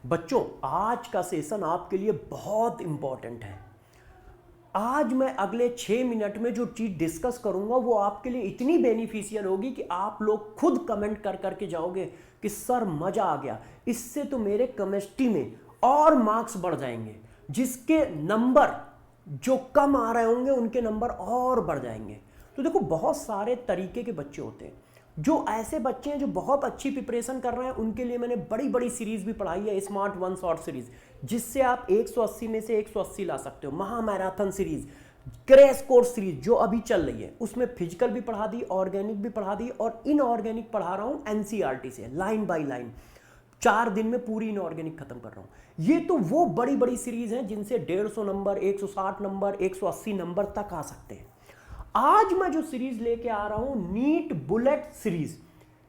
बच्चों, आज का सेशन आपके लिए बहुत इंपॉर्टेंट है। आज मैं अगले 6 मिनट में जो चीज डिस्कस करूंगा वो आपके लिए इतनी बेनिफिशियल होगी कि आप लोग खुद कमेंट कर करके जाओगे कि सर मजा आ गया, इससे तो मेरे केमिस्ट्री में और मार्क्स बढ़ जाएंगे। जिसके नंबर जो कम आ रहे होंगे उनके नंबर और बढ़ जाएंगे। तो देखो, बहुत सारे तरीके के बच्चे होते हैं। जो ऐसे बच्चे हैं जो बहुत अच्छी प्रिपरेशन कर रहे हैं, उनके लिए मैंने बड़ी बड़ी सीरीज भी पढ़ाई है, स्मार्ट वन शॉट सीरीज, जिससे आप 180 में से 180 ला सकते हो। महा marathon series, crash course series जो अभी चल रही है, उसमें फिजिकल भी पढ़ा दी, ऑर्गेनिक भी पढ़ा दी, और इनऑर्गेनिक पढ़ा रहा हूं एनसीईआरटी से, लाइन बाय लाइन। 4 दिन में पूरी इनऑर्गेनिक खत्म कर रहा हूं। ये तो वो बड़ी बड़ी सीरीज हैं जिनसे 150 नंबर, 160 नंबर, 180 नंबर तक आ सकते हैं। आज मैं जो सीरीज लेके आ रहा हूं, नीट बुलेट सीरीज,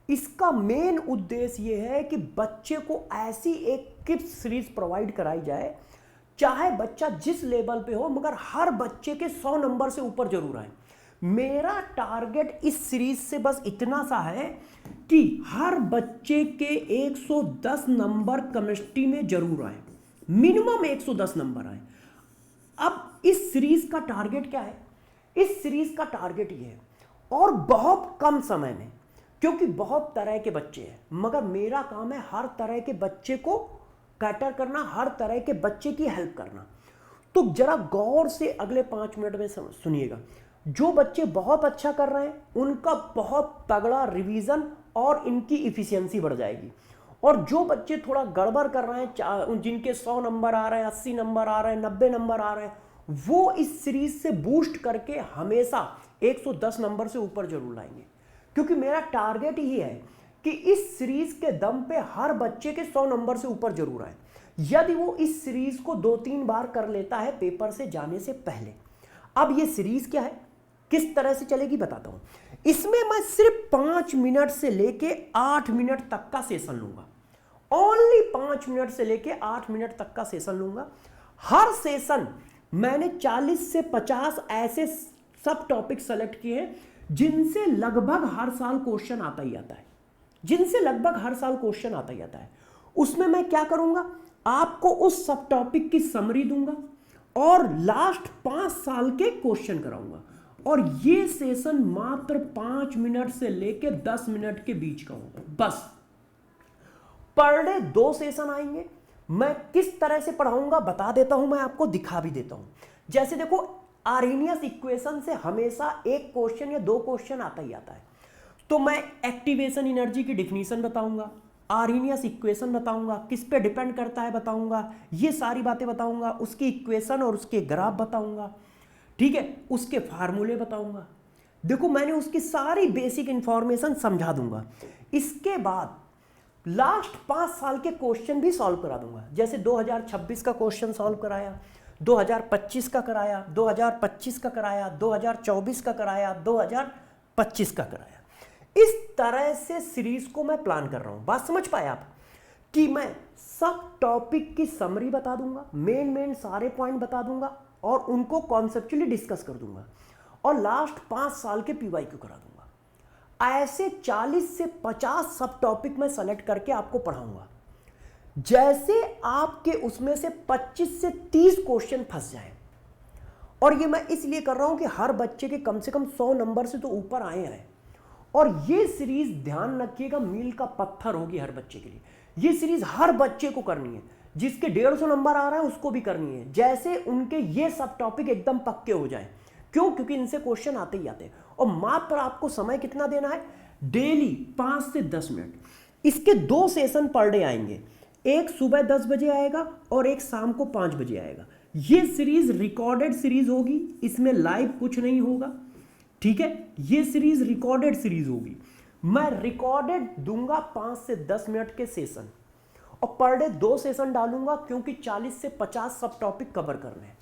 इसका मेन उद्देश्य यह है कि बच्चे को ऐसी एक किप्स सीरीज प्रोवाइड कराई जाए, चाहे बच्चा जिस लेवल पे हो, मगर हर बच्चे के 100 नंबर से ऊपर जरूर आए। मेरा टारगेट इस सीरीज से बस इतना सा है कि हर बच्चे के 110 नंबर केमिस्ट्री में जरूर आए, मिनिमम 110 नंबर आए। अब इस सीरीज का टारगेट क्या है? इस सीरीज का टारगेट ये है, और बहुत कम समय में, क्योंकि बहुत तरह के बच्चे हैं, मगर मेरा काम है हर तरह के बच्चे को कैटर करना, हर तरह के बच्चे की हेल्प करना। तो जरा गौर से अगले 5 मिनट में सुनिएगा। जो बच्चे बहुत अच्छा कर रहे हैं उनका बहुत तगड़ा रिवीजन और इनकी इफिशियंसी बढ़ जाएगी, और जो बच्चे थोड़ा गड़बड़ कर रहे हैं, जिनके 100 नंबर आ रहे हैं, 80 नंबर आ रहे हैं, 90 नंबर आ रहे हैं, वो इस सीरीज से बूस्ट करके हमेशा 110 नंबर से ऊपर जरूर लाएंगे। क्योंकि मेरा टारगेट ही है कि इस सीरीज के दम पे हर बच्चे के 100 नंबर से ऊपर जरूर आए। यदि वो इस सीरीज को 2-3 बार कर लेता है पेपर से जाने से पहले। अब ये सीरीज क्या है, किस तरह से चलेगी बताता हूं। इसमें मैं सिर्फ 5 मिनट से लेके 8 मिनट तक का सेशन लूंगा। ओनली 5 मिनट से लेके 8 मिनट तक का सेशन लूंगा। हर सेशन मैंने 40 से 50 ऐसे सब टॉपिक सेलेक्ट किए हैं जिनसे लगभग हर साल क्वेश्चन आता ही आता है, जिनसे लगभग हर साल क्वेश्चन आता ही आता है। उसमें मैं क्या करूंगा, आपको उस सब टॉपिक की समरी दूंगा और लास्ट 5 साल के क्वेश्चन कराऊंगा। और ये सेशन मात्र 5 मिनट से लेकर 10 मिनट के बीच का होगा बस। पर डे 2 सेशन आएंगे। मैं किस तरह से पढ़ाऊंगा बता देता हूं, मैं आपको दिखा भी देता हूं। जैसे देखो, आर्हेनियस इक्वेशन से हमेशा एक क्वेश्चन या 2 क्वेश्चन आता ही आता है। तो मैं एक्टिवेशन एनर्जी की डिफिनीशन बताऊंगा, आर्हेनियस इक्वेशन बताऊंगा, किस पे डिपेंड करता है बताऊंगा, ये सारी बातें बताऊंगा, उसकी इक्वेशन और उसके ग्राफ बताऊंगा, ठीक है, उसके फार्मूले बताऊंगा। देखो, मैंने उसकी सारी बेसिक इंफॉर्मेशन समझा दूंगा। इसके बाद लास्ट 5 साल के क्वेश्चन भी सॉल्व करा दूंगा। जैसे 2026 का क्वेश्चन सॉल्व कराया, 2025 का कराया, 2025 का कराया, 2024 का कराया, 2025 का कराया। इस तरह से सीरीज को मैं प्लान कर रहा हूं। बात समझ पाए आप? कि मैं सब टॉपिक की समरी बता दूंगा, मेन सारे पॉइंट बता दूंगा और उनको कॉन्सेप्चुअली डिस्कस कर दूंगा, और लास्ट 5 साल के पीवाईक्यू करा दूंगा। ऐसे 40 से 50 सब टॉपिक मैं सेलेक्ट करके आपको पढ़ाऊंगा। जैसे आपके उसमें से 25 से 30 क्वेश्चन फंस जाए, और ये मैं इसलिए कर रहा हूं कि हर बच्चे के कम से कम 100 नंबर से तो ऊपर आए हैं। और ये सीरीज ध्यान रखिएगा, मील का पत्थर होगी हर बच्चे के लिए। ये सीरीज हर बच्चे को करनी है, जिसके 150 नंबर आ रहा है उसको भी करनी है, जैसे उनके ये सब टॉपिक एकदम पक्के हो जाए। क्यों? क्योंकि इनसे क्वेश्चन आते ही आते हैं। और मात्र आपको समय कितना देना है? डेली 5 से 10 मिनट। इसके 2 सेशन पर डे आएंगे, एक सुबह 10 बजे आएगा और एक शाम को 5 बजे आएगा। ये सीरीज रिकॉर्डेड सीरीज होगी, इसमें लाइव कुछ नहीं होगा, ठीक है। ये सीरीज रिकॉर्डेड सीरीज होगी। मैं रिकॉर्डेड दूंगा 5 से 10 मिनट के सेशन, और पर डे 2 सेशन डालूंगा, क्योंकि 40 से 50 सब टॉपिक कवर करने हैं,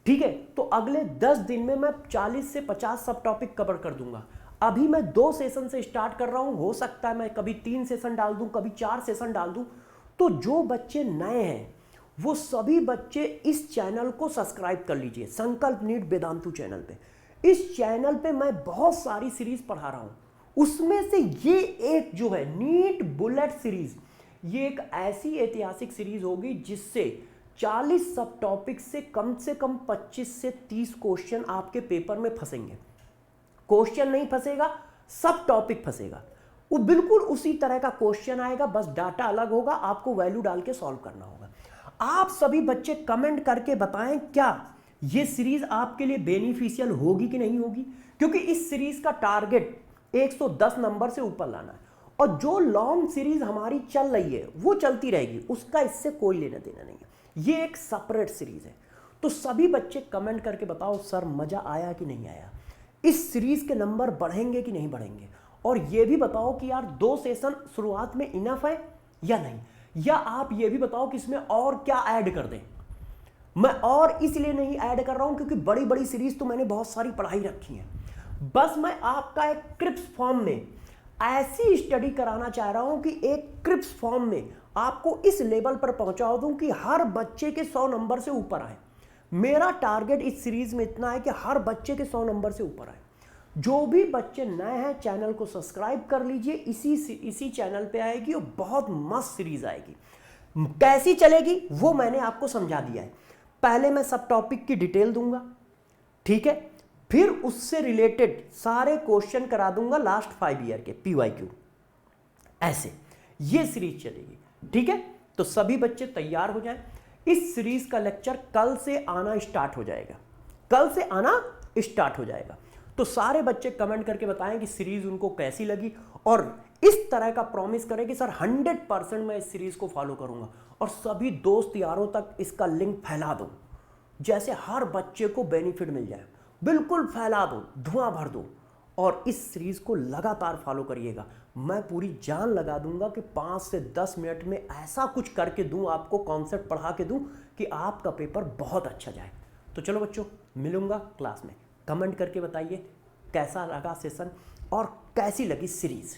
ठीक है। तो अगले 10 दिन में मैं 40 से 50 सब टॉपिक कवर कर दूंगा। अभी मैं 2 सेशन से स्टार्ट कर रहा हूं, हो सकता है मैं कभी 3 सेशन डाल दूं, कभी 4 सेशन डाल दूं। तो जो बच्चे नए हैं वो सभी बच्चे इस चैनल को सब्सक्राइब कर लीजिए, संकल्प नीट वेदांतु चैनल पे। इस चैनल पे मैं बहुत सारी सीरीज पढ़ा रहा हूं, उसमें से ये एक जो है नीट बुलेट सीरीज, ये एक ऐसी ऐतिहासिक सीरीज होगी जिससे 40 सब टॉपिक से कम 25 से 30 क्वेश्चन आपके पेपर में फंसेंगे। क्वेश्चन नहीं फंसेगा, सब टॉपिक फंसेगा। वो बिल्कुल उसी तरह का क्वेश्चन आएगा, बस डाटा अलग होगा, आपको वैल्यू डाल के सॉल्व करना होगा। आप सभी बच्चे कमेंट करके बताएं क्या ये सीरीज आपके लिए बेनिफिशियल होगी कि नहीं होगी, क्योंकि इस सीरीज का टारगेट 110 नंबर से ऊपर लाना है। और जो लॉन्ग सीरीज हमारी चल रही है वो चलती रहेगी, उसका इससे कोई लेना देना नहीं है। ये एक सेपरेट सीरीज है। तो सभी बच्चे कमेंट करके बताओ सर मजा आया कि नहीं आया, इस सीरीज के नंबर बढ़ेंगे कि नहीं बढ़ेंगे। और ये भी बताओ कि यार 2 सेशन शुरुआत में इनफ है या नहीं, या आप ये भी बताओ कि इसमें और क्या ऐड कर दें। मैं और इसलिए नहीं ऐड कर रहा हूं क्योंकि बड़ी बड़ी सीरीज तो मैंने बहुत सारी पढ़ाई रखी है। बस मैं आपका एक क्रिप्स फॉर्म में ऐसी स्टडी कराना चाह रहा हूं कि एक क्रिप्स फॉर्म में आपको इस लेवल पर पहुंचा दूं कि हर बच्चे के 100 नंबर से ऊपर आए। मेरा टारगेट इस सीरीज में इतना है कि हर बच्चे के 100 नंबर से ऊपर आए। जो भी बच्चे नए हैं चैनल को सब्सक्राइब कर लीजिए, इसी चैनल पे आएगी और बहुत मस्त सीरीज आएगी। कैसी चलेगी वो मैंने आपको समझा दिया है। पहले मैं सब टॉपिक की डिटेल दूंगा, ठीक है, फिर उससे रिलेटेड सारे क्वेश्चन करा दूंगा लास्ट 5 ईयर के PYQ। ऐसे ये सीरीज चलेगी, ठीक है। तो सभी बच्चे तैयार हो जाएं। इस सीरीज का लेक्चर कल से आना स्टार्ट हो जाएगा, कल से आना स्टार्ट हो जाएगा। तो सारे बच्चे कमेंट करके बताएं कि सीरीज उनको कैसी लगी, और इस तरह का प्रॉमिस करें कि सर 100% मैं इस सीरीज को फॉलो करूंगा, और सभी दोस्त यारों तक इसका लिंक फैला दो, जैसे हर बच्चे को बेनिफिट मिल जाए। बिल्कुल फैला दो, धुआं भर दो, और इस सीरीज को लगातार फॉलो करिएगा। मैं पूरी जान लगा दूंगा कि 5 से 10 मिनट में ऐसा कुछ करके दूं, आपको कॉन्सेप्ट पढ़ा के दूं कि आपका पेपर बहुत अच्छा जाए। तो चलो बच्चों, मिलूंगा क्लास में। कमेंट करके बताइए कैसा लगा सेशन और कैसी लगी सीरीज।